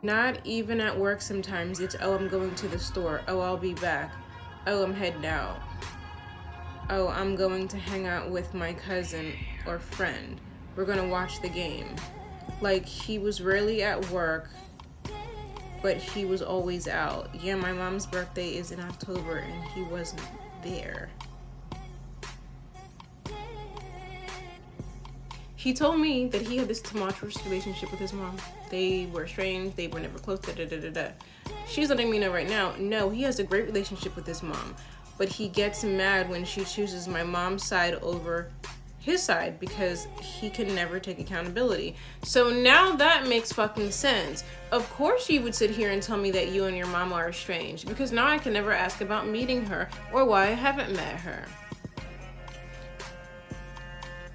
Not even at work sometimes. It's, oh, I'm going to the store. Oh, I'll be back. Oh, I'm heading out. Oh, I'm going to hang out with my cousin or friend. We're going to watch the game. Like, he was rarely at work, but he was always out. Yeah, my mom's birthday is in October and he wasn't there. He told me that he had this tumultuous relationship with his mom. They were estranged, they were never close, She's letting me know right now, no, he has a great relationship with his mom, but he gets mad when she chooses my mom's side over his side because he can never take accountability. So now that makes fucking sense. Of course you would sit here and tell me that you and your mom are estranged, because now I can never ask about meeting her or why I haven't met her.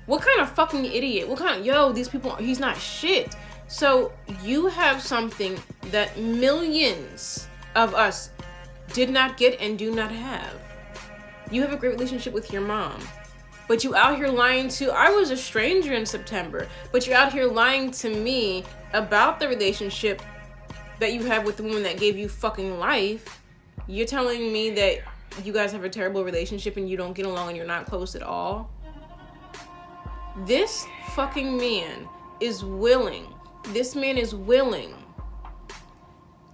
What kind of fucking idiot? What kind of, these people, he's not shit. So you have something that millions of us did not get and do not have. You have a great relationship with your mom, but you out here lying to, I was a stranger in September, but you're out here lying to me about the relationship that you have with the woman that gave you fucking life. You're telling me that you guys have a terrible relationship and you don't get along and you're not close at all? This fucking man is willing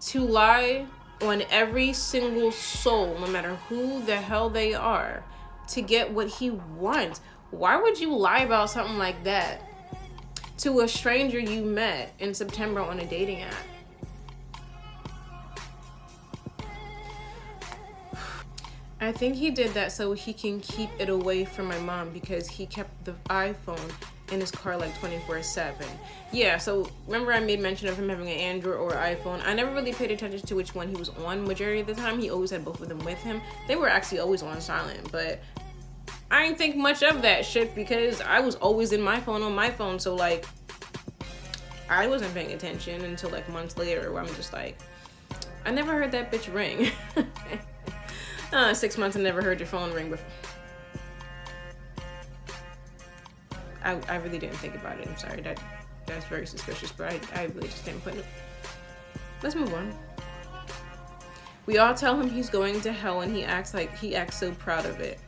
to lie on every single soul, no matter who the hell they are, to get what he wants. Why would you lie about something like that to a stranger you met in September on a dating app? I think he did that so he can keep it away from my mom, because he kept the iPhone in his car like 24/7. Yeah, so remember I made mention of him having an Android or iPhone. I never really paid attention to which one he was on majority of the time. He always had both of them with him. They were actually always on silent, but I didn't think much of that shit because I was always in my phone on my phone. So like, I wasn't paying attention until like months later, where I'm just like, I never heard that bitch ring. 6 months and never heard your phone ring before. I really didn't think about it. I'm sorry. That's very suspicious, but I really just didn't put it. Let's move on. We all tell him he's going to hell and he acts so proud of it.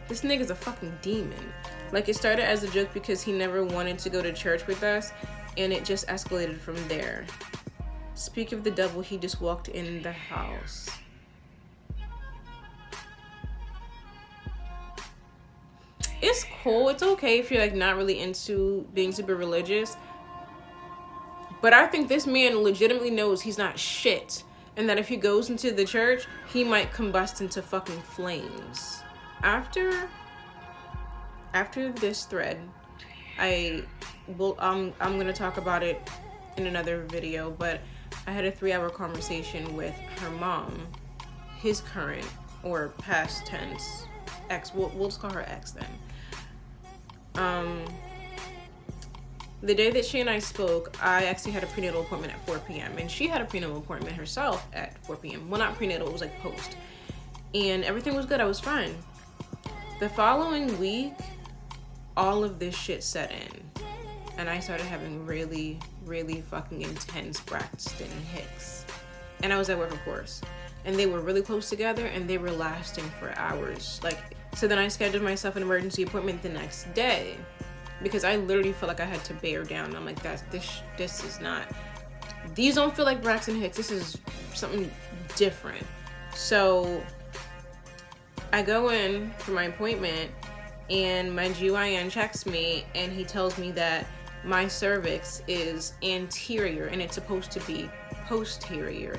This nigga's a fucking demon. Like, it started as a joke because he never wanted to go to church with us, and it just escalated from there. Speak of the devil, he just walked in the house. It's cool. It's okay if you're like not really into being super religious. But I think this man legitimately knows he's not shit. And that if he goes into the church, he might combust into fucking flames. After this thread, I'm gonna talk about it in another video, but I had a 3-hour conversation with her mom, his current or past tense ex. We'll just call her ex then. The day that she and I spoke, I actually had a prenatal appointment at 4 p.m. and she had a prenatal appointment herself at 4 p.m. Well, not prenatal, it was like post. And everything was good. I was fine. The following week, all of this shit set in. And I started having really, really fucking intense Braxton Hicks. And I was at work, of course. And they were really close together and they were lasting for hours. So then I scheduled myself an emergency appointment the next day because I literally felt like I had to bear down. I'm like, this is not, these don't feel like Braxton Hicks. This is something different. So I go in for my appointment and my GYN checks me and he tells me that my cervix is anterior and it's supposed to be posterior.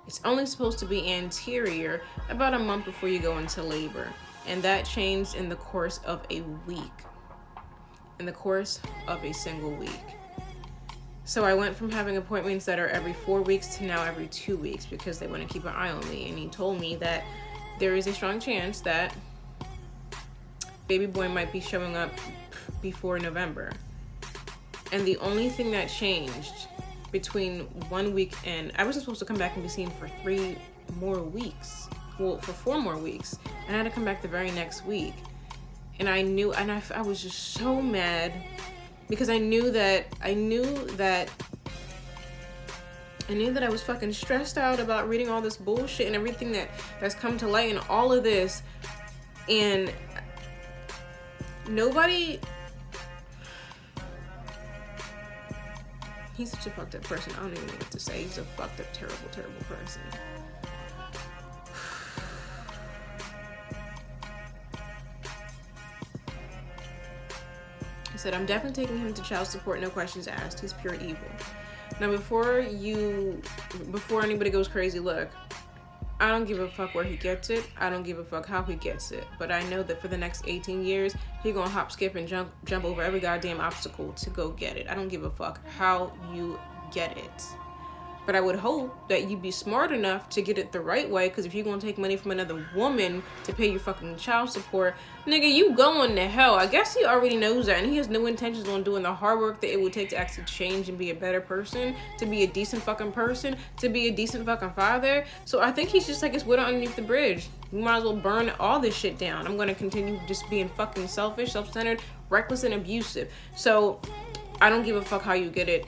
It's only supposed to be anterior about a month before you go into labor. And that changed in the course of a week. In the course of a single week. So I went from having appointments that are every 4 weeks to now every 2 weeks because they want to keep an eye on me. And he told me that there is a strong chance that baby boy might be showing up before November. And the only thing that changed between 1 week and I wasn't supposed to come back and be seen for 3 more weeks. Well, for 4 more weeks, and I had to come back the very next week. And I knew, and I was just so mad because I knew that I was fucking stressed out about reading all this bullshit and everything that's come to light and all of this, and nobody. He's such a fucked up person. I don't even know what to say. He's a fucked up, terrible, terrible person. He said, I'm definitely taking him to child support, no questions asked. He's pure evil. Now, before anybody goes crazy, look, I don't give a fuck where he gets it. I don't give a fuck how he gets it. But I know that for the next 18 years, he gonna hop, skip, and jump over every goddamn obstacle to go get it. I don't give a fuck how you get it. But I would hope that you'd be smart enough to get it the right way, because if you're gonna take money from another woman to pay your fucking child support, nigga, you going to hell. I guess he already knows that, and he has no intentions on doing the hard work that it would take to actually change and be a better person, to be a decent fucking person, to be a decent fucking father. So I think he's just like his widow underneath the bridge. You might as well burn all this shit down. I'm gonna continue just being fucking selfish, self-centered, reckless, and abusive. So I don't give a fuck how you get it.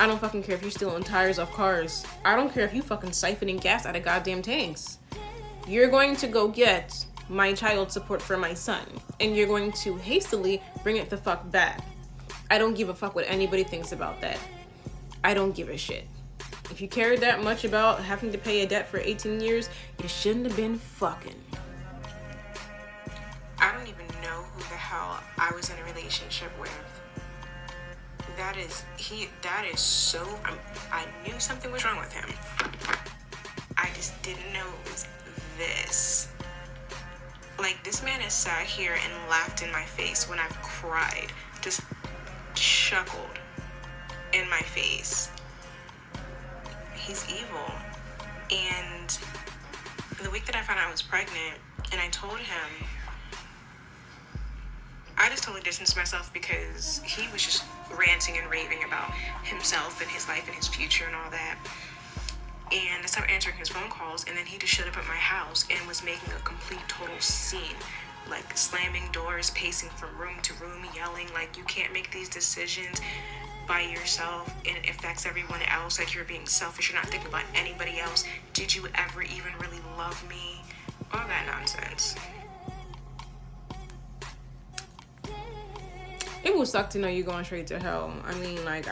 I don't fucking care if you're stealing tires off cars. I don't care if you fucking siphoning gas out of goddamn tanks. You're going to go get my child support for my son, and you're going to hastily bring it the fuck back. I don't give a fuck what anybody thinks about that. I don't give a shit. If you cared that much about having to pay a debt for 18 years, you shouldn't have been fucking. I don't even know who the hell I was in a relationship with. That is so, I knew something was wrong with him. I just didn't know it was this. Like, this man has sat here and laughed in my face when I've cried, just chuckled in my face. He's evil. And the week that I found out I was pregnant, and I told him, I just totally distanced myself because he was just ranting and raving about himself and his life and his future and all that. And I started answering his phone calls, and then he just showed up at my house and was making a complete total scene, like slamming doors, pacing from room to room, yelling like, you can't make these decisions by yourself and it affects everyone else, like you're being selfish, you're not thinking about anybody else. Did you ever even really love me? All that nonsense. It would suck to know you're going straight to hell. I mean, like,